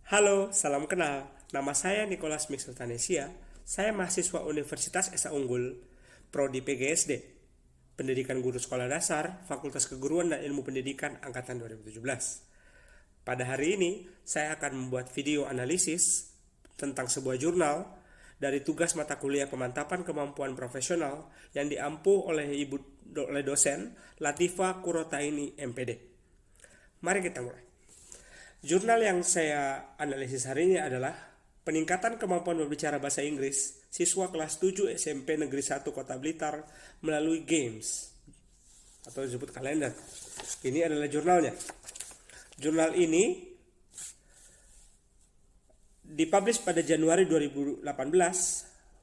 Halo, salam kenal. Nama saya Nicholas Mixeltanesia. Saya mahasiswa Universitas Esa Unggul, Prodi PGSD, Pendidikan Guru Sekolah Dasar, Fakultas Keguruan dan Ilmu Pendidikan Angkatan 2017. Pada hari ini, saya akan membuat video analisis tentang sebuah jurnal dari tugas mata kuliah pemantapan kemampuan profesional yang diampu oleh dosen Latifa Kurotaini MPD. Mari kita mulai. Jurnal yang saya analisis hari ini adalah peningkatan kemampuan berbicara bahasa Inggris siswa kelas 7 SMP Negeri 1 Kota Blitar melalui games atau disebut kalender. Ini adalah jurnalnya. Jurnal ini dipublish pada Januari 2018,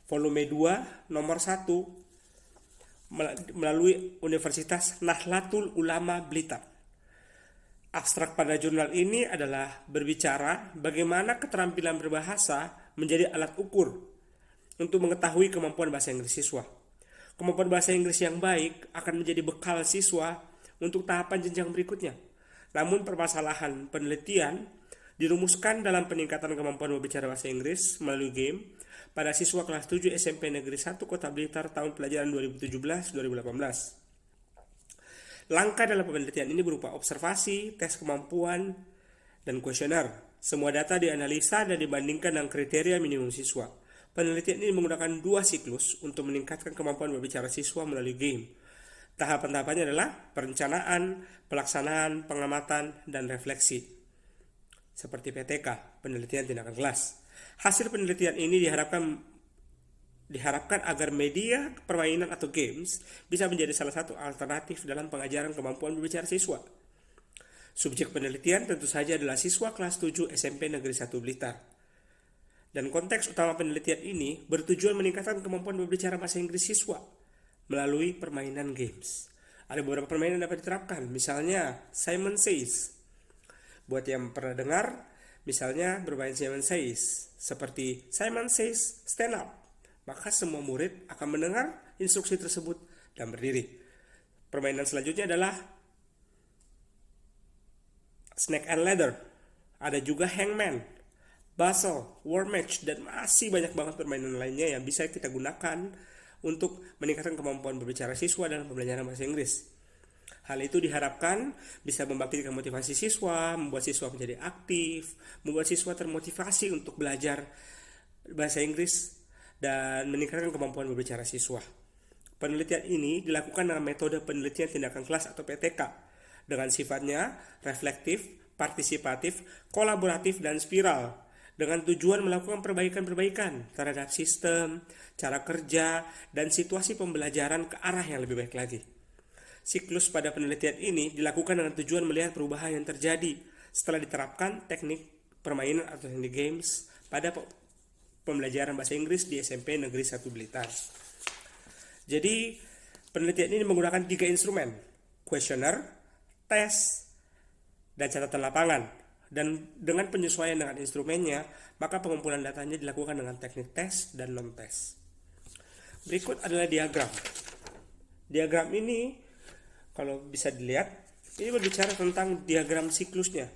volume 2, nomor 1, melalui Universitas Nahdlatul Ulama Blitar. Abstrak pada jurnal ini adalah berbicara bagaimana keterampilan berbahasa menjadi alat ukur untuk mengetahui kemampuan bahasa Inggris siswa. Kemampuan bahasa Inggris yang baik akan menjadi bekal siswa untuk tahapan jenjang berikutnya. Namun permasalahan penelitian dirumuskan dalam peningkatan kemampuan berbicara bahasa Inggris melalui game pada siswa kelas 7 SMP Negeri 1 Kota Blitar tahun pelajaran 2017-2018. Langkah dalam penelitian ini berupa observasi, tes kemampuan, dan kuesioner. Semua data dianalisa dan dibandingkan dengan kriteria minimum siswa. Penelitian ini menggunakan 2 siklus untuk meningkatkan kemampuan berbicara siswa melalui game. Tahapan-tahapannya adalah perencanaan, pelaksanaan, pengamatan, dan refleksi. Seperti PTK, penelitian tindakan kelas. Hasil penelitian ini diharapkan agar media permainan atau games bisa menjadi salah satu alternatif dalam pengajaran kemampuan berbicara siswa. Subjek penelitian tentu saja adalah siswa kelas 7 SMP Negeri 1 Blitar. Dan konteks utama penelitian ini bertujuan meningkatkan kemampuan berbicara bahasa Inggris siswa melalui permainan games. Ada beberapa permainan yang dapat diterapkan, misalnya Simon Says. Buat yang pernah dengar, misalnya bermain Simon Says, seperti Simon Says stand up. Maka semua murid akan mendengar instruksi tersebut dan berdiri. Permainan selanjutnya adalah Snake and Ladder. Ada juga Hangman, Puzzle, War Match, dan masih banyak banget permainan lainnya yang bisa kita gunakan untuk meningkatkan kemampuan berbicara siswa dalam pembelajaran bahasa Inggris. Hal itu diharapkan bisa membangkitkan motivasi siswa, membuat siswa menjadi aktif, membuat siswa termotivasi untuk belajar bahasa Inggris, dan meningkatkan kemampuan berbicara siswa. Penelitian ini dilakukan dengan metode penelitian tindakan kelas atau PTK dengan sifatnya reflektif, partisipatif, kolaboratif, dan spiral dengan tujuan melakukan perbaikan-perbaikan terhadap sistem, cara kerja, dan situasi pembelajaran ke arah yang lebih baik lagi. Siklus pada penelitian ini dilakukan dengan tujuan melihat perubahan yang terjadi setelah diterapkan teknik permainan atau teknik games pada pembelajaran bahasa Inggris di SMP Negeri 1 Blitar. Jadi penelitian ini menggunakan 3 instrumen, kuesioner, tes, dan catatan lapangan. Dan dengan penyesuaian dengan instrumennya, maka pengumpulan datanya dilakukan dengan teknik tes dan non-tes. Berikut adalah diagram. Diagram ini, kalau bisa dilihat, ini berbicara tentang diagram siklusnya.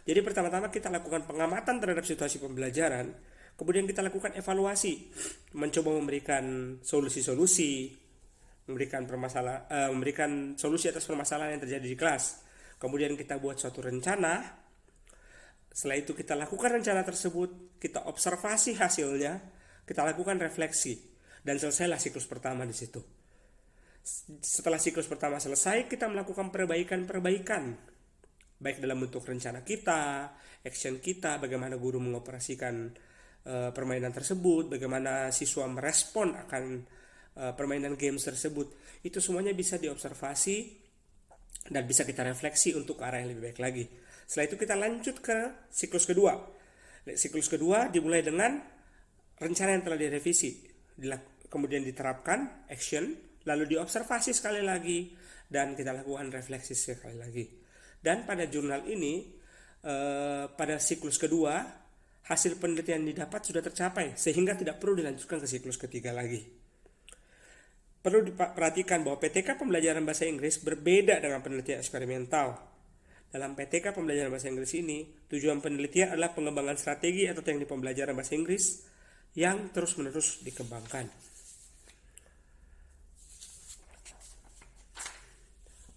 Jadi pertama-tama kita lakukan pengamatan terhadap situasi pembelajaran, kemudian kita lakukan evaluasi, mencoba memberikan solusi-solusi, memberikan solusi atas permasalahan yang terjadi di kelas. Kemudian kita buat suatu rencana. Setelah itu kita lakukan rencana tersebut, kita observasi hasilnya, kita lakukan refleksi, dan selesailah siklus pertama di situ. Setelah siklus pertama selesai, kita melakukan perbaikan-perbaikan, baik dalam bentuk rencana kita, action kita, bagaimana guru mengoperasikan permainan tersebut, bagaimana siswa merespon akan permainan games tersebut. Itu semuanya bisa diobservasi dan bisa kita refleksi untuk ke arah yang lebih baik lagi. Setelah itu kita lanjut ke siklus kedua. Siklus kedua dimulai dengan rencana yang telah direvisi, kemudian diterapkan action, lalu diobservasi sekali lagi, dan kita lakukan refleksi sekali lagi. Dan pada jurnal ini, pada siklus kedua, hasil penelitian yang didapat sudah tercapai, sehingga tidak perlu dilanjutkan ke siklus ketiga lagi. Perlu diperhatikan bahwa PTK pembelajaran bahasa Inggris berbeda dengan penelitian eksperimental. Dalam PTK pembelajaran bahasa Inggris ini, Tujuan penelitian adalah pengembangan strategi atau teknik pembelajaran bahasa Inggris yang terus-menerus dikembangkan.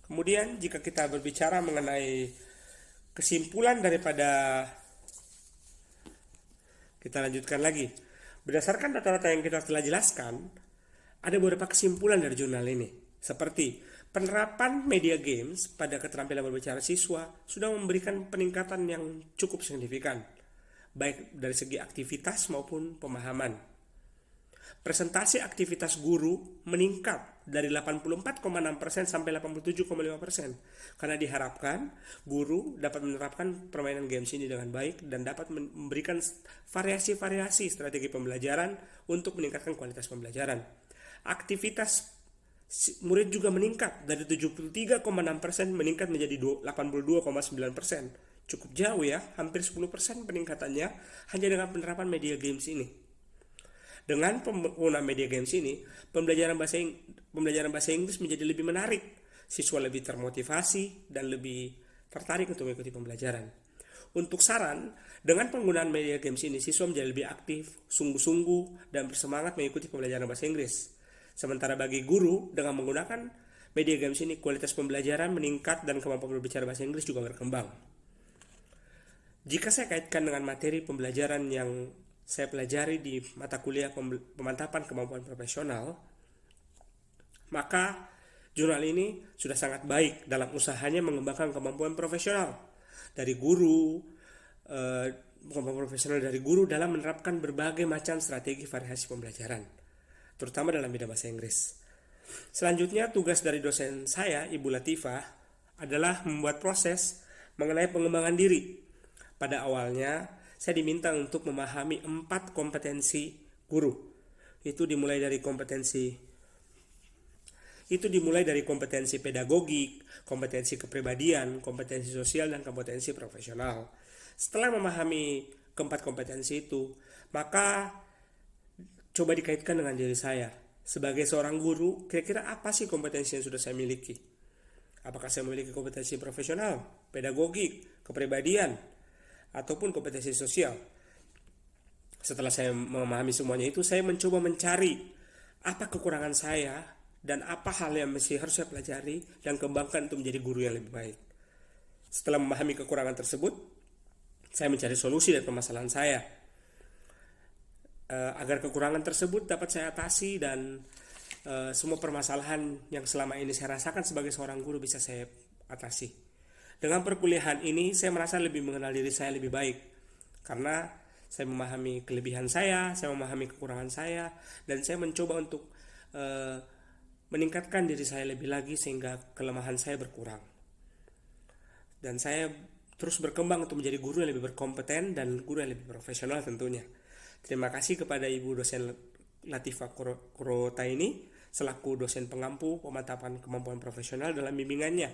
Kemudian jika kita berbicara mengenai kesimpulan daripada, kita lanjutkan lagi. Berdasarkan data-data yang kita telah jelaskan, ada beberapa kesimpulan dari jurnal ini. Seperti penerapan media games pada keterampilan berbicara siswa sudah memberikan peningkatan yang cukup signifikan, baik dari segi aktivitas maupun pemahaman. Presentasi aktivitas guru meningkat dari 84,6% sampai 87,5%, karena diharapkan guru dapat menerapkan permainan games ini dengan baik dan dapat memberikan variasi-variasi strategi pembelajaran untuk meningkatkan kualitas pembelajaran. Aktivitas murid juga meningkat dari 73,6% meningkat menjadi 82,9%. Cukup jauh ya, hampir 10% peningkatannya hanya dengan penerapan media games ini. Dengan penggunaan media games ini, pembelajaran bahasa Inggris menjadi lebih menarik. Siswa lebih termotivasi dan lebih tertarik untuk mengikuti pembelajaran. Untuk saran, dengan penggunaan media games ini, siswa menjadi lebih aktif, sungguh-sungguh, dan bersemangat mengikuti pembelajaran bahasa Inggris. Sementara bagi guru, dengan menggunakan media games ini, kualitas pembelajaran meningkat dan kemampuan berbicara bahasa Inggris juga berkembang. Jika saya kaitkan dengan materi pembelajaran yang saya pelajari di mata kuliah pemantapan kemampuan profesional, maka jurnal ini sudah sangat baik dalam usahanya mengembangkan kemampuan profesional dari guru, dalam menerapkan berbagai macam strategi variasi pembelajaran, terutama dalam bidang bahasa Inggris. Selanjutnya, tugas dari dosen saya, Ibu Latifah, adalah membuat proses mengenai pengembangan diri. Pada awalnya, saya diminta untuk memahami 4 kompetensi guru. Itu dimulai dari kompetensi pedagogik, kompetensi kepribadian, kompetensi sosial, dan kompetensi profesional. Setelah memahami keempat kompetensi itu, maka coba dikaitkan dengan diri saya. Sebagai seorang guru, kira-kira apa sih kompetensi yang sudah saya miliki? Apakah saya memiliki kompetensi profesional, pedagogik, kepribadian, ataupun kompetensi sosial? Setelah saya memahami semuanya itu, saya mencoba mencari apa kekurangan saya dan apa hal yang harus saya pelajari dan kembangkan untuk menjadi guru yang lebih baik. Setelah memahami kekurangan tersebut, saya mencari solusi dari permasalahan saya agar kekurangan tersebut dapat saya atasi dan semua permasalahan yang selama ini saya rasakan sebagai seorang guru bisa saya atasi. Dengan perkuliahan ini, saya merasa lebih mengenal diri saya lebih baik karena saya memahami kelebihan saya memahami kekurangan saya, dan saya mencoba untuk meningkatkan diri saya lebih lagi sehingga kelemahan saya berkurang. Dan saya terus berkembang untuk menjadi guru yang lebih berkompeten dan guru yang lebih profesional tentunya. Terima kasih kepada Ibu dosen Latifah Kurotaini selaku dosen pengampu pemantapan kemampuan profesional dalam bimbingannya,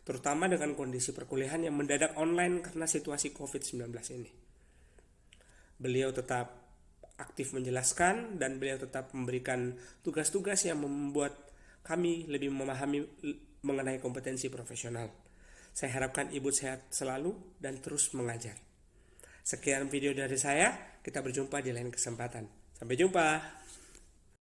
terutama dengan kondisi perkuliahan yang mendadak online karena situasi COVID-19 ini. Beliau tetap aktif menjelaskan dan beliau tetap memberikan tugas-tugas yang membuat kami lebih memahami mengenai kompetensi profesional. Saya harapkan Ibu sehat selalu dan terus mengajar. Sekian video dari saya, kita berjumpa di lain kesempatan. Sampai jumpa.